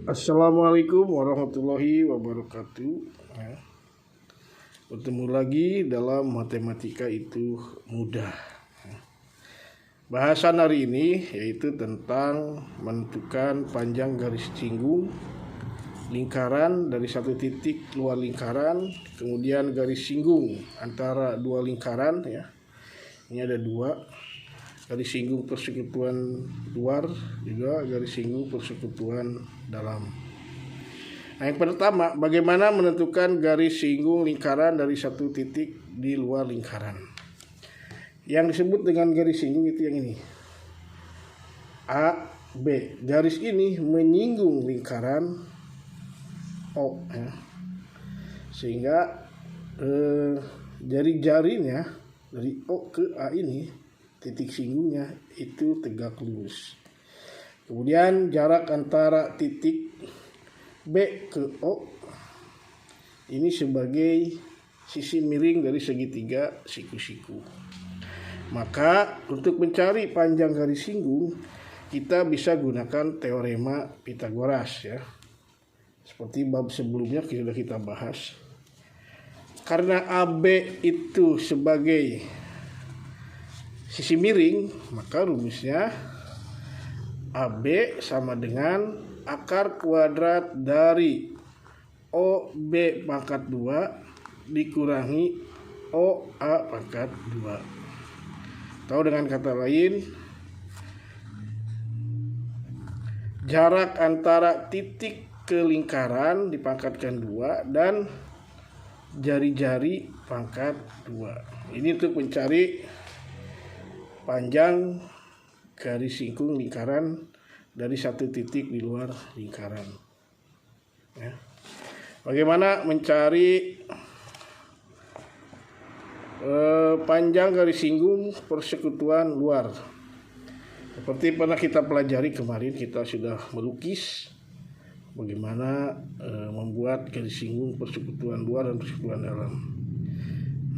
Assalamualaikum warahmatullahi wabarakatuh. Bertemu lagi dalam matematika itu mudah. Bahasan hari ini yaitu tentang menentukan panjang garis singgung lingkaran dari satu titik luar lingkaran, kemudian garis singgung antara dua lingkaran ya. Ini ada dua, garis singgung persekutuan luar, juga garis singgung persekutuan dalam. Nah, yang pertama, bagaimana menentukan garis singgung lingkaran dari satu titik di luar lingkaran. Yang disebut dengan garis singgung itu yang ini, A, B. Garis ini menyinggung lingkaran O ya. Sehingga jari-jarinya dari O ke A ini, titik singgungnya itu tegak lurus. Kemudian jarak antara titik B ke O ini sebagai sisi miring dari segitiga siku-siku. Maka untuk mencari panjang garis singgung kita bisa gunakan teorema Pythagoras ya. Seperti bab sebelumnya sudah kita bahas. Karena AB itu sebagai sisi miring, maka rumusnya AB sama dengan akar kuadrat dari OB pangkat 2 dikurangi OA pangkat 2. Atau dengan kata lain, jarak antara titik ke lingkaran dipangkatkan 2 dan jari-jari pangkat 2. Ini untuk mencari panjang garis singgung lingkaran dari satu titik di luar lingkaran ya. Bagaimana mencari panjang garis singgung persekutuan luar? Seperti pernah kita pelajari kemarin, kita sudah melukis bagaimana membuat garis singgung persekutuan luar dan persekutuan dalam.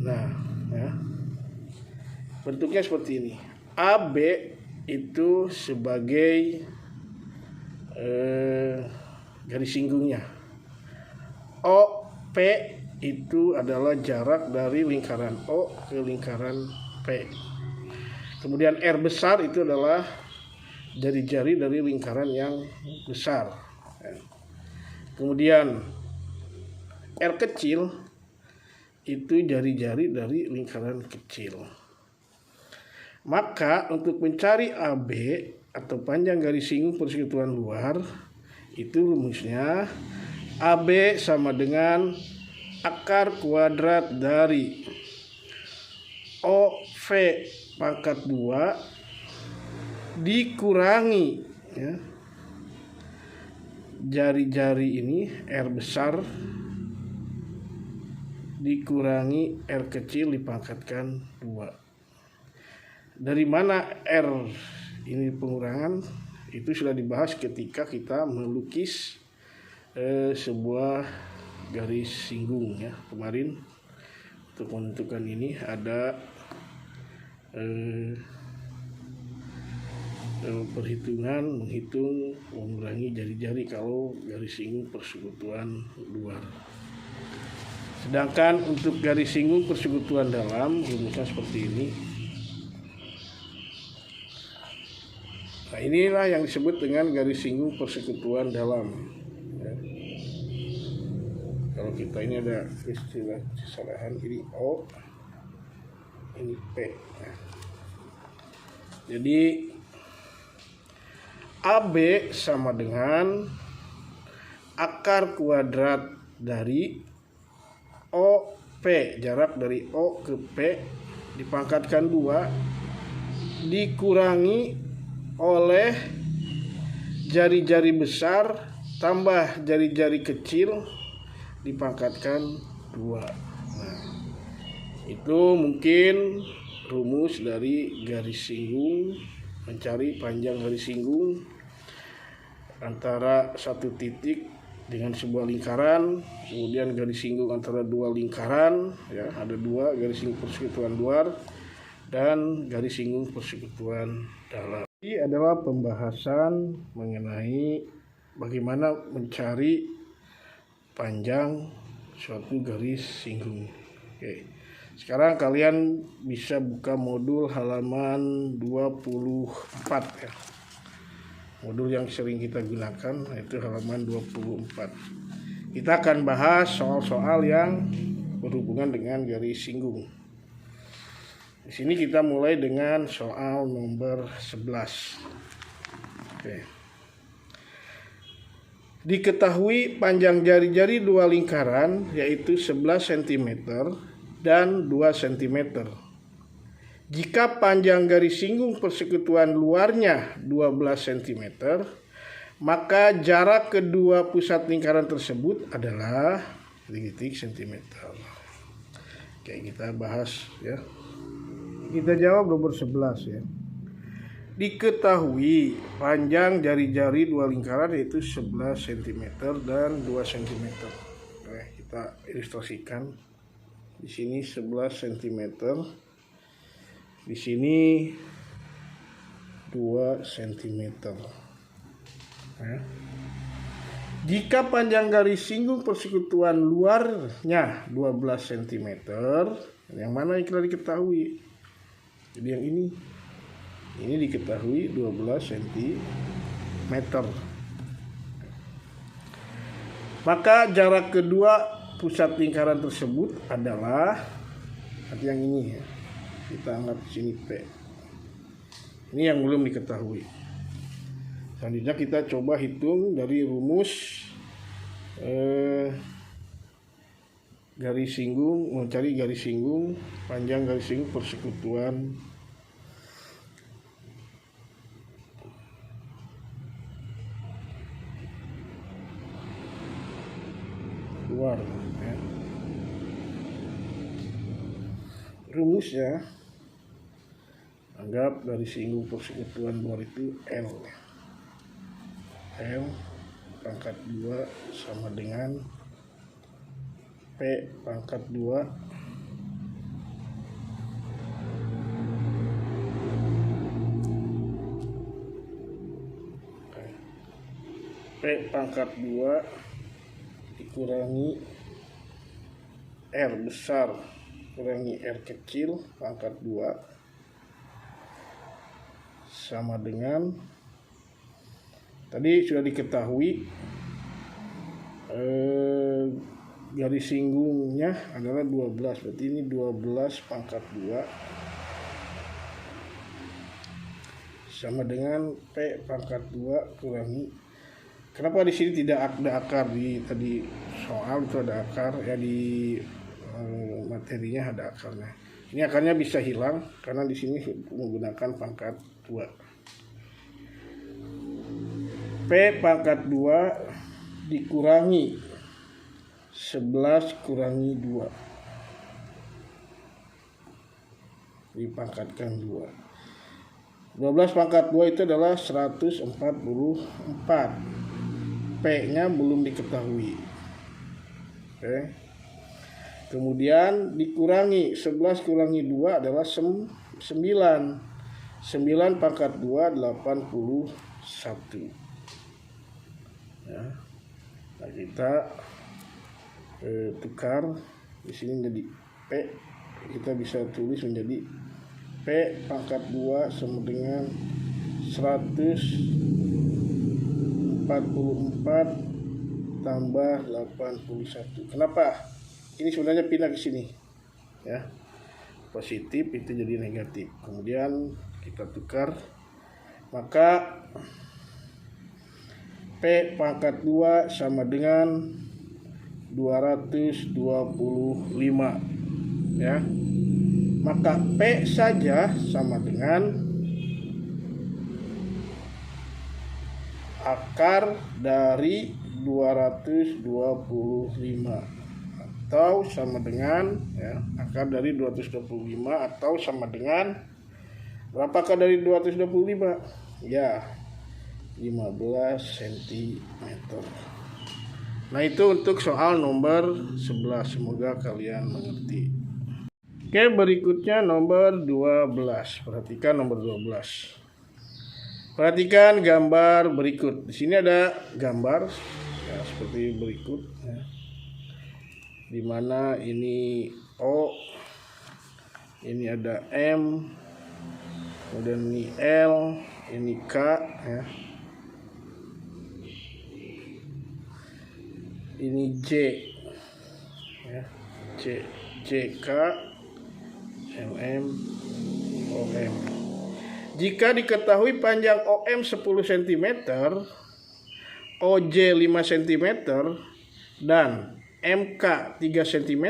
Nah ya, bentuknya seperti ini. AB itu sebagai garis singgungnya. OP itu adalah jarak dari lingkaran O ke lingkaran P. Kemudian R besar itu adalah jari-jari dari lingkaran yang besar. Kemudian R kecil itu jari-jari dari lingkaran kecil. Maka untuk mencari AB atau panjang garis singgung persekutuan luar, itu rumusnya AB sama dengan akar kuadrat dari OV pangkat 2 dikurangi ya, jari-jari ini R besar dikurangi R kecil dipangkatkan 2. Dari mana R ini pengurangan? Itu sudah dibahas ketika kita melukis sebuah garis singgung ya. Kemarin untuk menentukan ini ada perhitungan menghitung mengurangi jari-jari kalau garis singgung persekutuan luar. Sedangkan untuk garis singgung persekutuan dalam rumusnya seperti ini. Nah, inilah yang disebut dengan garis singgung persekutuan dalam ya. Kalau kita ini ada istilah kesalahan, ini O, ini P ya. Jadi AB sama dengan akar kuadrat dari OP, jarak dari O ke P dipangkatkan 2 dikurangi oleh jari-jari besar tambah jari-jari kecil dipangkatkan 2. Nah, itu mungkin rumus dari garis singgung, mencari panjang garis singgung antara satu titik dengan sebuah lingkaran, kemudian garis singgung antara dua lingkaran ya, ada dua garis singgung persekutuan luar dan garis singgung persekutuan dalam. Ini adalah pembahasan mengenai bagaimana mencari panjang suatu garis singgung. Oke. Sekarang kalian bisa buka modul halaman 24 ya. Modul yang sering kita gunakan yaitu halaman 24. Kita akan bahas soal-soal yang berhubungan dengan garis singgung. Di sini kita mulai dengan soal nomor 11. Oke. Diketahui panjang jari-jari dua lingkaran yaitu 11 cm dan 2 cm. Jika panjang garis singgung persekutuan luarnya 12 cm, maka jarak kedua pusat lingkaran tersebut adalah titik cm. Oke, kita bahas ya. Kita jawab nomor 11 ya. Diketahui panjang jari-jari dua lingkaran yaitu 11 cm dan 2 cm. Oke, kita ilustrasikan. Di sini 11 cm. Di sini 2 cm. Ya. Jika panjang garis singgung persekutuan luarnya 12 cm, yang mana yang kita diketahui? Jadi yang ini diketahui 12 cm. Maka jarak kedua pusat lingkaran tersebut adalah yang ini ya. Kita anggap sini P. Ini yang belum diketahui. Selanjutnya kita coba hitung dari rumus garis singgung, mencari garis singgung, panjang garis singgung persekutuan luar ya. Rumusnya anggap garis singgung persekutuan luar itu L. L pangkat 2 sama dengan P pangkat 2 P pangkat 2 dikurangi R besar kurangi R kecil pangkat 2 sama dengan tadi sudah diketahui garis singgungnya adalah 12, berarti ini 12 pangkat 2 sama dengan P pangkat 2 kurangi. Kenapa di sini tidak ada akar? Di tadi soal itu ada akar ya, di materinya ada akarnya. Ini akarnya bisa hilang karena di sini menggunakan pangkat 2. P pangkat 2 dikurangi 11 kurangi 2 dipangkatkan 2. 12 pangkat 2 itu adalah 144. P-nya belum diketahui. Oke. Kemudian dikurangi 11 kurangi 2 adalah 9. 9 pangkat 2 81. Ya. Nah, kita tukar di sini menjadi P. Kita bisa tulis menjadi P pangkat 2 sama dengan 144 tambah 81. Kenapa? Ini sebenarnya pindah ke sini. Ya. Positif itu jadi negatif. Kemudian kita tukar. Maka P pangkat 2 sama dengan 225. Ya. Maka P saja sama dengan akar dari 225 atau sama dengan ya, akar dari 225 atau sama dengan berapa akar dari 225? Ya, 15 cm. Nah, itu untuk soal nomor 11. Semoga kalian mengerti. Oke, berikutnya nomor 12. Perhatikan nomor 12. Perhatikan gambar berikut. Di sini ada gambar ya, seperti berikut ya. Di mana ini O, ini ada M, kemudian ini L, ini K ya. Ini J ya. JK, MM, OM. Jika diketahui panjang OM 10 cm, OJ 5 cm, dan MK 3 cm,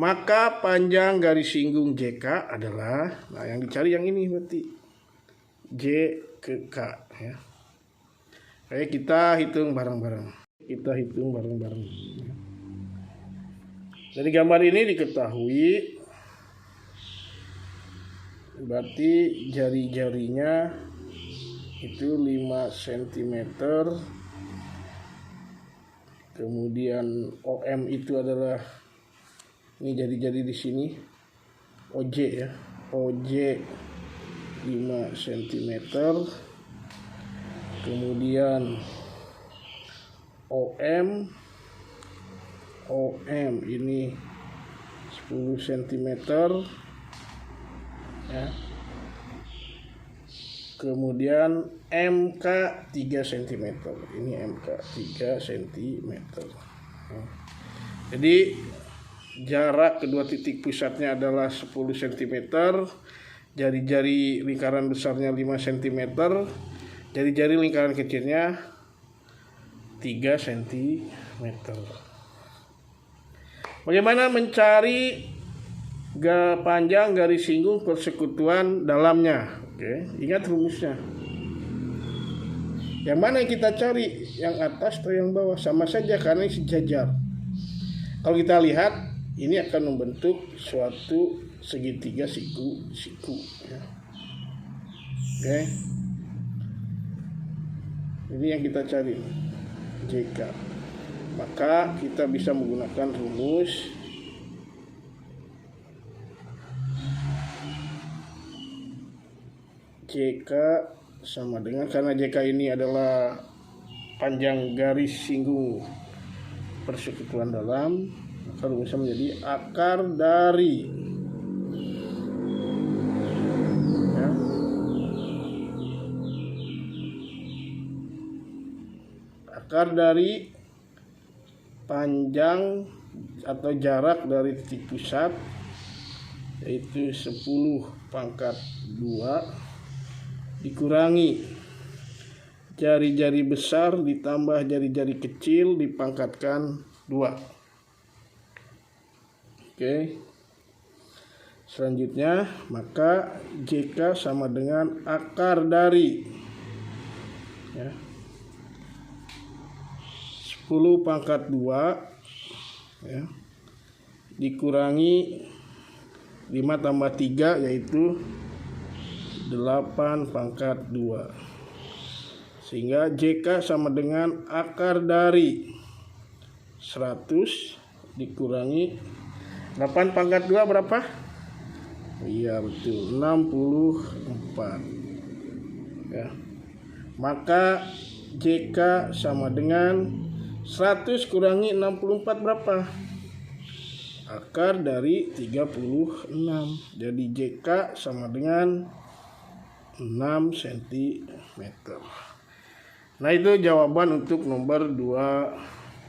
maka panjang garis singgung JK adalah, nah yang dicari yang ini berarti J ke K ya. Oke, kita hitung bareng-bareng. Dari gambar ini diketahui berarti jari-jarinya itu 5 cm. Kemudian OM itu adalah ini jari-jari di sini OJ ya. OJ 5 cm. Kemudian OM ini 10 cm ya. Kemudian MK 3 cm. Ini MK 3 cm. Jadi jarak kedua titik pusatnya adalah 10 cm. Jari-jari lingkaran besarnya 5 cm. Jari-jari lingkaran kecilnya 3 cm. Bagaimana mencari panjang garis singgung persekutuan dalamnya? Oke, ingat rumusnya. Yang mana yang kita cari? Yang atas atau yang bawah? Sama saja karena ini sejajar. Kalau kita lihat, ini akan membentuk suatu segitiga siku ya. Oke. Ini yang kita cari, JK. Maka kita bisa menggunakan rumus JK sama dengan, karena JK ini adalah panjang garis singgung persekutuan dalam, maka rumusnya menjadi akar dari ya, akar dari panjang atau jarak dari titik pusat yaitu 10 pangkat 2 dikurangi jari-jari besar ditambah jari-jari kecil dipangkatkan 2. Oke. Selanjutnya maka JK sama dengan akar dari ya, 10 pangkat 2 ya, dikurangi 5 tambah 3 yaitu 8 pangkat 2. Sehingga JK sama dengan akar dari 100 dikurangi 8 pangkat 2 berapa? Iya betul, 64 ya. Maka JK sama dengan 100 kurangi 64 berapa? Akar dari 36. Jadi JK sama dengan 6 cm. Nah itu jawaban untuk nomor 12.